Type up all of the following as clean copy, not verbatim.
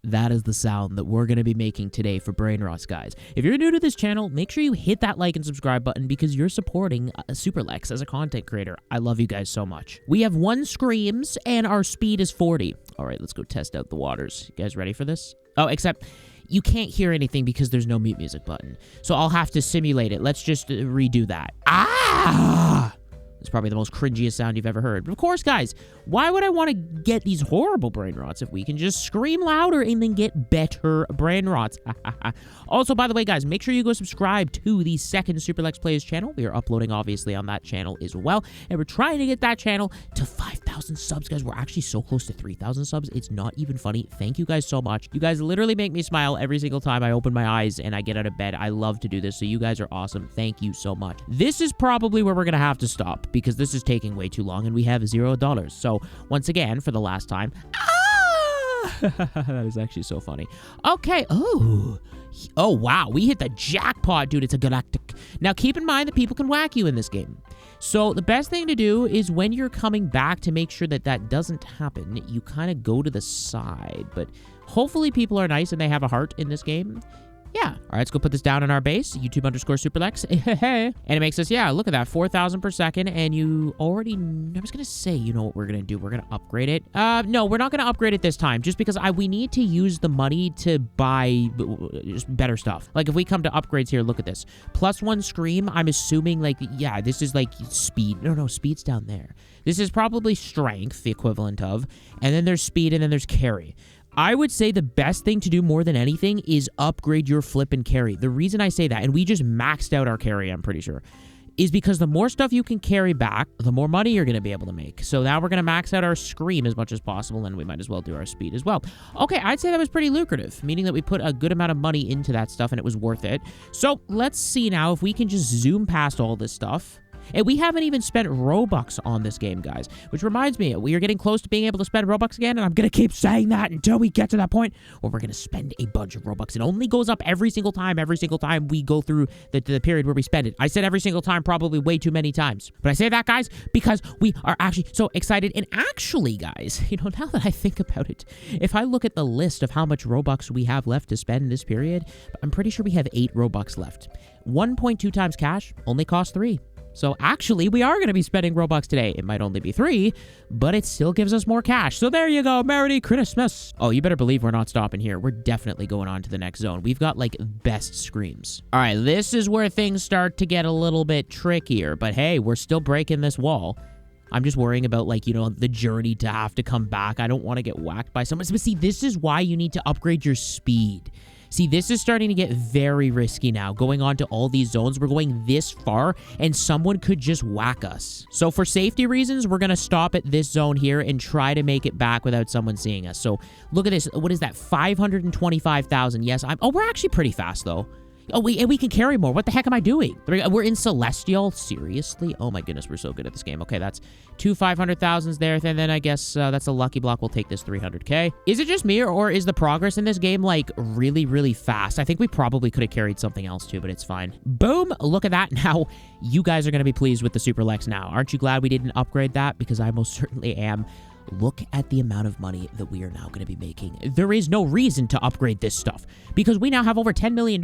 that is the sound that we're going to be making today for Brainrot, guys. If you're new to this channel, make sure you hit that like and subscribe button because you're supporting Superlex as a content creator. I love you guys so much. We have 1 screams and our speed is 40. All right, let's go test out the waters. You guys ready for this? Oh, except you can't hear anything because there's no mute music button. So I'll have to simulate it. Let's just redo that. Ah! It's probably the most cringiest sound you've ever heard. But of course, guys, why would I want to get these horrible brain rots if we can just scream louder and then get better brain rots? Also, by the way, guys, make sure you go subscribe to the second Superlex Plays channel. We are uploading, obviously, on that channel as well. And we're trying to get that channel to 5,000 subs, guys. We're actually so close to 3,000 subs. It's not even funny. Thank you guys so much. You guys literally make me smile every single time I open my eyes and I get out of bed. I love to do this, so you guys are awesome. Thank you so much. This is probably where we're going to have to stop because this is taking way too long and we have $0. So once again, for the last time, that is actually so funny. Okay. Oh, wow. We hit the jackpot, dude. It's a galactic. Now, keep in mind that people can whack you in this game. So the best thing to do is when you're coming back to make sure that that doesn't happen, you kind of go to the side. But hopefully people are nice and they have a heart in this game. Yeah. All right, let's go put this down in our base, YouTube_Superlex. And it makes us, yeah, look at that, 4,000 per second. And you already, I was going to say, you know what we're going to do? We're going to upgrade it. No, we're not going to upgrade it this time just because we need to use the money to buy just better stuff. Like if we come to upgrades here, look at this. +1 scream, I'm assuming like, yeah, this is like speed. No, speed's down there. This is probably strength, the equivalent of. And then there's speed and then there's carry. I would say the best thing to do more than anything is upgrade your flip and carry. The reason I say that, and we just maxed out our carry, I'm pretty sure, is because the more stuff you can carry back, the more money you're going to be able to make. So now we're going to max out our scream as much as possible, and we might as well do our speed as well. Okay, I'd say that was pretty lucrative, meaning that we put a good amount of money into that stuff, and it was worth it. So let's see now if we can just zoom past all this stuff. And we haven't even spent Robux on this game, guys. Which reminds me, we are getting close to being able to spend Robux again, and I'm going to keep saying that until we get to that point where we're going to spend a bunch of Robux. It only goes up every single time we go through the period where we spend it. I said every single time probably way too many times. But I say that, guys, because we are actually so excited. And actually, guys, you know, now that I think about it, if I look at the list of how much Robux we have left to spend in this period, I'm pretty sure we have 8 Robux left. 1.2 times cash only costs 3. So actually, we are going to be spending Robux today. It might only be 3, but it still gives us more cash. So there you go. Merry Christmas. Oh, you better believe we're not stopping here. We're definitely going on to the next zone. We've got, like, best screams. All right, this is where things start to get a little bit trickier. But hey, we're still breaking this wall. I'm just worrying about, like, you know, the journey to have to come back. I don't want to get whacked by someone. But see, this is why you need to upgrade your speed. See, this is starting to get very risky now. Going on to all these zones, we're going this far, and someone could just whack us. So for safety reasons, we're going to stop at this zone here and try to make it back without someone seeing us. So look at this. What is that? 525,000. Yes, we're actually pretty fast, though. Oh, and we can carry more. What the heck am I doing? We're in Celestial? Seriously? Oh my goodness, we're so good at this game. Okay, that's 2 500,000s there, and then I guess that's a lucky block. We'll take this 300k. Is it just me, or is the progress in this game, like, really, really fast? I think we probably could have carried something else, too, but it's fine. Boom! Look at that. Now, you guys are going to be pleased with the Superlex now. Aren't you glad we didn't upgrade that? Because I most certainly am. Look at the amount of money that we are now going to be making. There is no reason to upgrade this stuff because we now have over $10 million.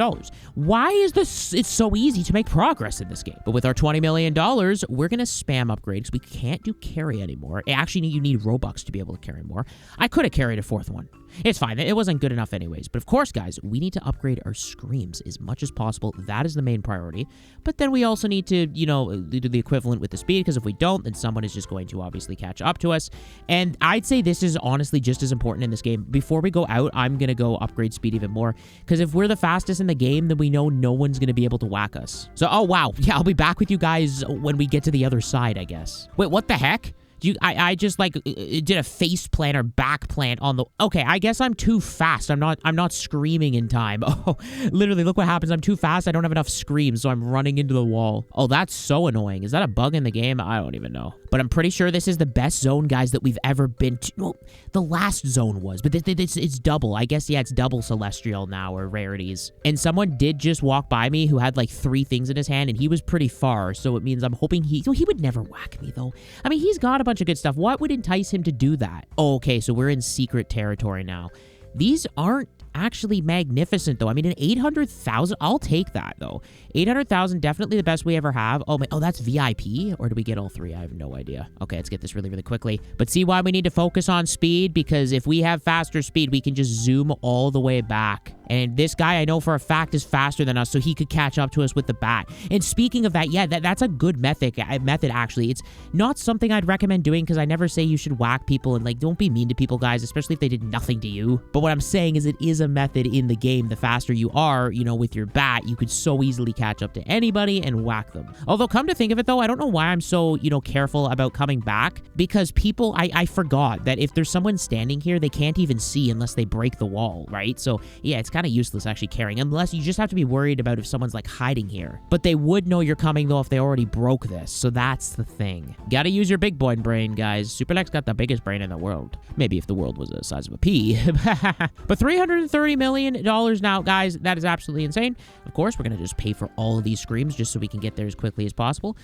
Why is this? It's so easy to make progress in this game. But with our $20 million, we're going to spam upgrades. We can't do carry anymore. Actually, you need Robux to be able to carry more. I could have carried a 4th one. It's fine. It wasn't good enough anyways. But of course, guys, we need to upgrade our screams as much as possible. That is the main priority. But then we also need to, you know, do the equivalent with the speed, because if we don't, then someone is just going to obviously catch up to us. And I'd say this is honestly just as important in this game. Before we go out, I'm going to go upgrade speed even more, because if we're the fastest in the game, then we know no one's going to be able to whack us. So, oh, wow. Yeah, I'll be back with you guys when we get to the other side, I guess. Wait, what the heck? I just like did a face plant or back plant on the. Okay, I guess I'm too fast. I'm not screaming in time. Oh, literally, look what happens. I'm too fast. I don't have enough screams, so I'm running into the wall. Oh, that's so annoying. Is that a bug in the game? I don't even know. But I'm pretty sure this is the best zone, guys, that we've ever been to. Well, the last zone was, but it's double. I guess, yeah, it's double Celestial now, or rarities. And someone did just walk by me who had like 3 things in his hand, and he was pretty far, so it means I'm hoping he would never whack me, though. I mean, he's got a bunch of good stuff. What would entice him to do that? Oh, okay, so we're in secret territory now. These aren't actually magnificent, though. I mean, an 800,000, I'll take that, though. 800,000, definitely the best we ever have. Oh, that's VIP? Or do we get all three? I have no idea. Okay, let's get this really, really quickly. But see why we need to focus on speed? Because if we have faster speed, we can just zoom all the way back. And this guy, I know for a fact, is faster than us, so he could catch up to us with the bat. And speaking of that, yeah, that's a good method, actually. It's not something I'd recommend doing, because I never say you should whack people, and, like, don't be mean to people, guys, especially if they did nothing to you. But what I'm saying is it is a method in the game. The faster you are, you know, with your bat, you could so easily catch up to anybody and whack them. Although, come to think of it, though, I don't know why I'm so, you know, careful about coming back, because people, I forgot that if there's someone standing here, they can't even see unless they break the wall, right? So, yeah, it's kind of useless actually carrying, unless you just have to be worried about if someone's, like, hiding here. But they would know you're coming, though, if they already broke this, so that's the thing. Gotta use your big boy brain, guys. Superlex got the biggest brain in the world. Maybe if the world was the size of a pea. But $330 million now, guys, that is absolutely insane. Of course, we're gonna just pay for all of these screams just so we can get there as quickly as possible.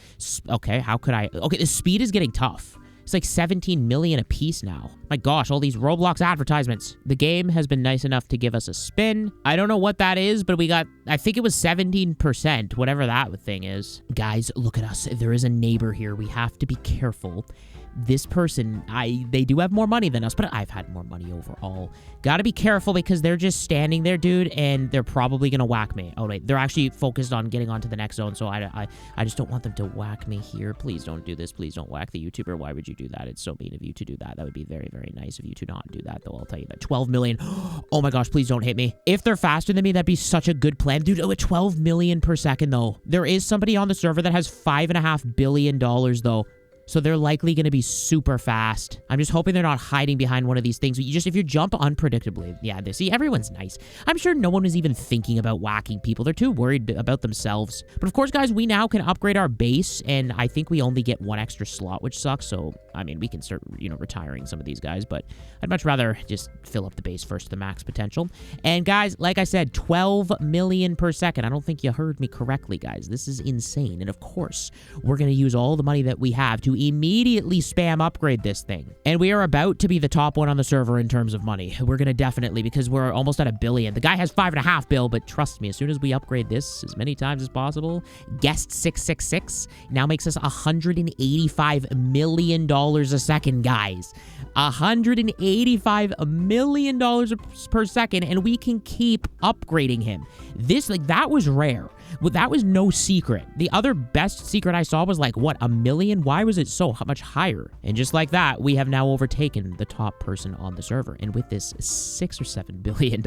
Okay, how could I? Okay, the speed is getting tough. It's like 17 million a piece now. My gosh, all these Roblox advertisements. The game has been nice enough to give us a spin. I don't know what that is, but we got, I think it was 17%, whatever that thing is. Guys, look at us. There is a neighbor here. We have to be careful. This person, they do have more money than us, but I've had more money overall. Gotta be careful because they're just standing there, dude, and they're probably gonna whack me. Oh, wait, they're actually focused on getting onto the next zone, so I just don't want them to whack me here. Please don't do this. Please don't whack the YouTuber. Why would you do that? It's so mean of you to do that. That would be very, very nice of you to not do that, though. I'll tell you that. 12 million. Oh my gosh, please don't hit me. If they're faster than me, that'd be such a good plan. Dude, oh, 12 million per second, though. There is somebody on the server that has $5.5 billion, though. So they're likely going to be super fast. I'm just hoping they're not hiding behind one of these things. But if you jump unpredictably, yeah, see, everyone's nice. I'm sure no one is even thinking about whacking people. They're too worried about themselves. But of course, guys, we now can upgrade our base, and I think we only get one extra slot, which sucks. So, I mean, we can start, retiring some of these guys, but I'd much rather just fill up the base first to the max potential. And guys, like I said, 12 million per second. I don't think you heard me correctly, guys. This is insane. And of course, we're going to use all the money that we have to immediately spam upgrade this thing. And we are about to be the top one on the server in terms of money. We're gonna definitely, because we're almost at $1 billion. The guy has $5.5 billion, but trust me, as soon as we upgrade this as many times as possible, guest 666 now makes us $185 million a second, guys. $185 million per second, and we can keep upgrading him. That was rare. Well, that was no secret. The other best secret I saw was like, what, $1 million? Why was it so much higher? And just like that, we have now overtaken the top person on the server. And with this $6 or $7 billion,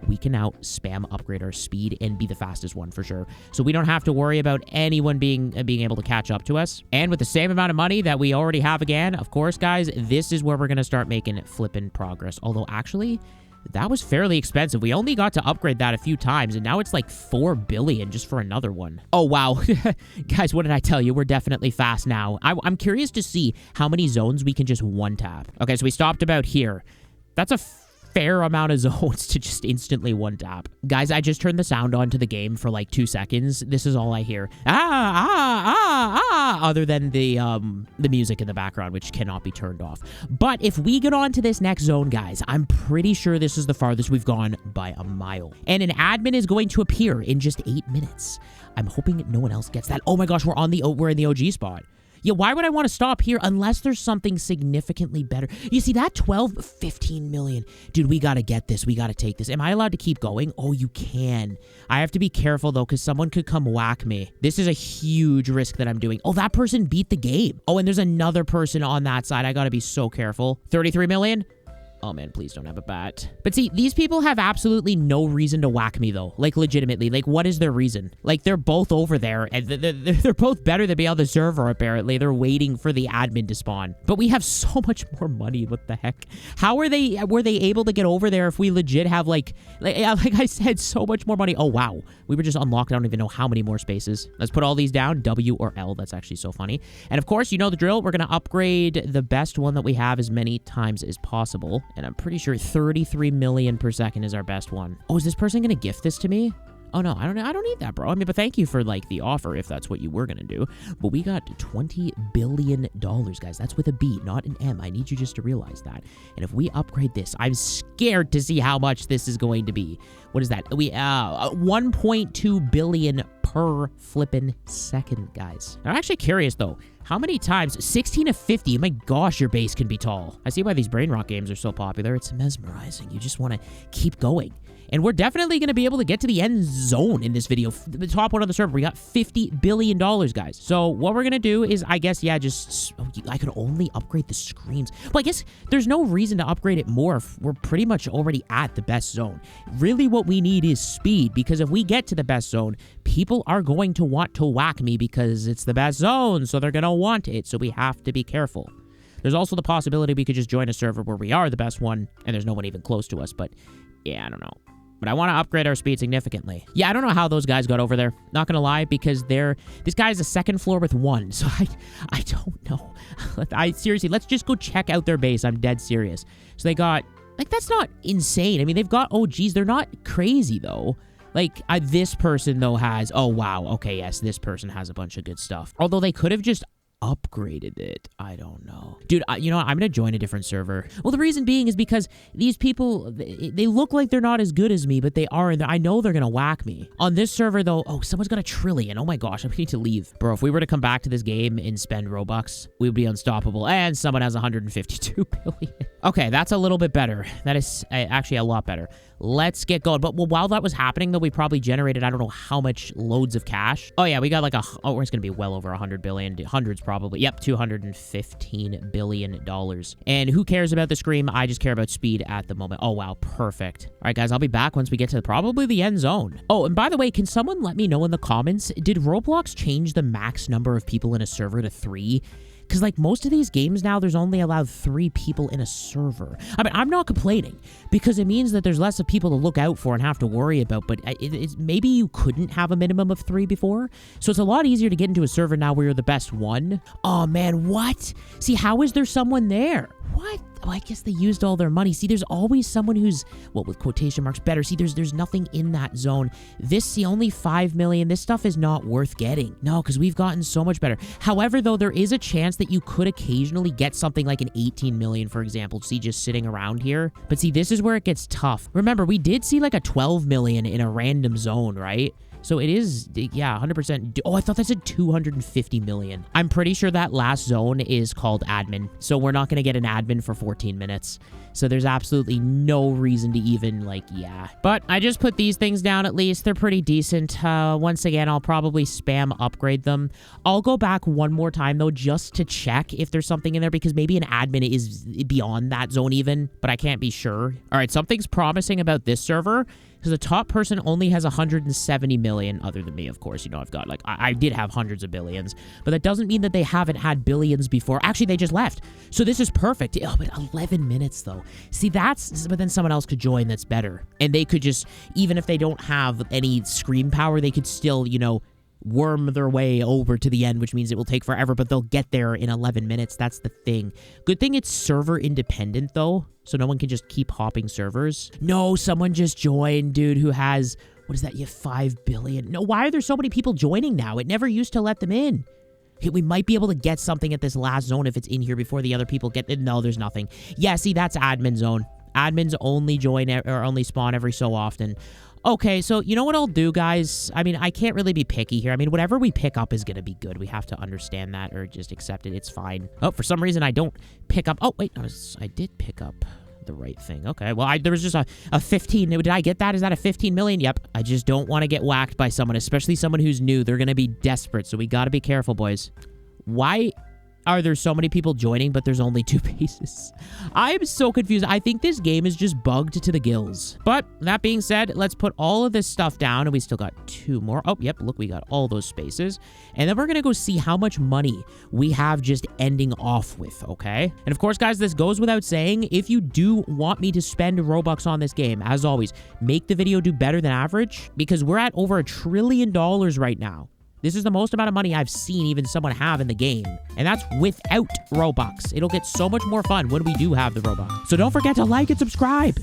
we can now spam upgrade our speed and be the fastest one for sure. So we don't have to worry about anyone being able to catch up to us. And with the same amount of money that we already have again, of course, guys, this is where we're going to start making flipping progress. Although, actually, that was fairly expensive. We only got to upgrade that a few times, and now it's like $4 billion just for another one. Oh, wow. Guys, what did I tell you? We're definitely fast now. I'm curious to see how many zones we can just one-tap. Okay, so we stopped about here. That's a fair amount of zones to just instantly one-tap. Guys, I just turned the sound on to the game for like 2 seconds. This is all I hear. Other than the music in the background, which cannot be turned off. But if we get on to this next zone, guys, I'm pretty sure this is the farthest we've gone by a mile. And an admin is going to appear in just 8 minutes. I'm hoping no one else gets that. Oh my gosh, we're in the OG spot. Yeah, why would I want to stop here unless there's something significantly better? You see, that 15 million. Dude, we got to get this. We got to take this. Am I allowed to keep going? Oh, you can. I have to be careful, though, because someone could come whack me. This is a huge risk that I'm doing. Oh, that person beat the game. Oh, and there's another person on that side. I got to be so careful. 33 million? Oh, man, please don't have a bat. But see, these people have absolutely no reason to whack me, though. Like, legitimately. Like, what is their reason? Like, they're both over there, and they're both better than me on the server, apparently. They're waiting for the admin to spawn. But we have so much more money. What the heck? How were they able to get over there if we legit have, like I said, so much more money? Oh, wow. We were just unlocked. I don't even know how many more spaces. Let's put all these down. W or L. That's actually so funny. And, of course, you know the drill. We're going to upgrade the best one that we have as many times as possible. And I'm pretty sure 33 million per second is our best one. Oh, is this person going to gift this to me? Oh, no, I don't need that, bro. I mean, but thank you for, like, the offer if that's what you were going to do. But we got $20 billion, guys. That's with a B, not an M. I need you just to realize that. And if we upgrade this, I'm scared to see how much this is going to be. What is that? 1.2 billion per flippin' second, guys. I'm actually curious, though. How many times? 16 of 50. My gosh, your base can be tall. I see why these Brainrot games are so popular. It's mesmerizing. You just want to keep going. And we're definitely going to be able to get to the end zone in this video. The top one on the server, we got $50 billion, guys. So what we're going to do is, I guess, yeah, just... I could only upgrade the screens. Well, I guess there's no reason to upgrade it more if we're pretty much already at the best zone. Really, what we need is speed, because if we get to the best zone, people are going to want to whack me because it's the best zone, so they're going to want it, so we have to be careful. There's also the possibility we could just join a server where we are the best one, and there's no one even close to us, but yeah, I don't know. But I want to upgrade our speed significantly. Yeah, I don't know how those guys got over there. Not gonna lie, because this guy is a second floor with 1, so I don't know. Seriously, let's just go check out their base. I'm dead serious. So they got, like, that's not insane. I mean, they've got OGs. They're not crazy, though. Like, this person, though, has... Oh, wow. Okay, yes, this person has a bunch of good stuff. Although they could have just upgraded it. I don't know. Dude, you know what? I'm going to join a different server. Well, the reason being is because these people, they look like they're not as good as me, but they are, and I know they're going to whack me. On this server, though, oh, someone's got $1 trillion. Oh my gosh, I need to leave. Bro, if we were to come back to this game and spend Robux, we would be unstoppable, and someone has 152 billion. Okay, that's a little bit better. That is actually a lot better. Let's get going. But while that was happening, though, we probably generated, I don't know how much loads of cash. Oh, yeah, we got like it's going to be well over 100 billion. Hundreds probably. Yep, $215 billion. And who cares about the scream? I just care about speed at the moment. Oh, wow, perfect. All right, guys, I'll be back once we get to probably the end zone. Oh, and by the way, can someone let me know in the comments, did Roblox change the max number of people in a server to 3? Because, like, most of these games now, there's only allowed 3 people in a server. I mean, I'm not complaining, because it means that there's less of people to look out for and have to worry about, but maybe you couldn't have a minimum of 3 before, so it's a lot easier to get into a server now where you're the best one. Oh, man, what? See, how is there someone there? What? Oh, I guess they used all their money. See, there's always someone who's, well, with quotation marks, better. See, there's nothing in that zone. See, only 5 million. This stuff is not worth getting. No, because we've gotten so much better. However, though, there is a chance that you could occasionally get something like an 18 million, for example, see, just sitting around here. But see, this is where it gets tough. Remember, we did see like a 12 million in a random zone, right? So it is, yeah, 100%. Oh, I thought that said 250 million. I'm pretty sure that last zone is called admin. So we're not going to get an admin for 14 minutes. So there's absolutely no reason to even, like, yeah. But I just put these things down at least. They're pretty decent. Once again, I'll probably spam upgrade them. I'll go back one more time, though, just to check if there's something in there, because maybe an admin is beyond that zone even, but I can't be sure. All right, something's promising about this server, because the top person only has 170 million, other than me, of course. You know, I've got, like, I did have hundreds of billions, but that doesn't mean that they haven't had billions before. Actually, they just left. So this is perfect. Oh, but 11 minutes, though. See, but then someone else could join that's better. And they could just, even if they don't have any scream power, they could still, you know, worm their way over to the end, which means it will take forever, but they'll get there in 11 minutes. That's the thing. Good thing it's server independent, though, so no one can just keep hopping servers. No, someone just joined, dude, who has, what is that? You have 5 billion. No, why are there so many people joining now? It never used to let them in. We might be able to get something at this last zone if it's in here before the other people get it. No, there's nothing. Yeah, see, that's admin zone. Admins only join or only spawn every so often. Okay, so you know what I'll do, guys? I mean, I can't really be picky here. I mean, whatever we pick up is going to be good. We have to understand that or just accept it. It's fine. Oh, for some reason, I don't pick up... Oh, wait. I did pick up the right thing. Okay, well, there was just a 15... Did I get that? Is that a 15 million? Yep. I just don't want to get whacked by someone, especially someone who's new. They're going to be desperate, so we got to be careful, boys. Why are there so many people joining, but there's only 2 bases? I'm so confused. I think this game is just bugged to the gills. But that being said, let's put all of this stuff down, and we still got 2 more. Oh, yep, look, we got all those spaces. And then we're going to go see how much money we have just ending off with, okay? And of course, guys, this goes without saying, if you do want me to spend Robux on this game, as always, make the video do better than average, because we're at over $1 trillion right now. This is the most amount of money I've seen even someone have in the game. And that's without Robux. It'll get so much more fun when we do have the Robux. So don't forget to like and subscribe.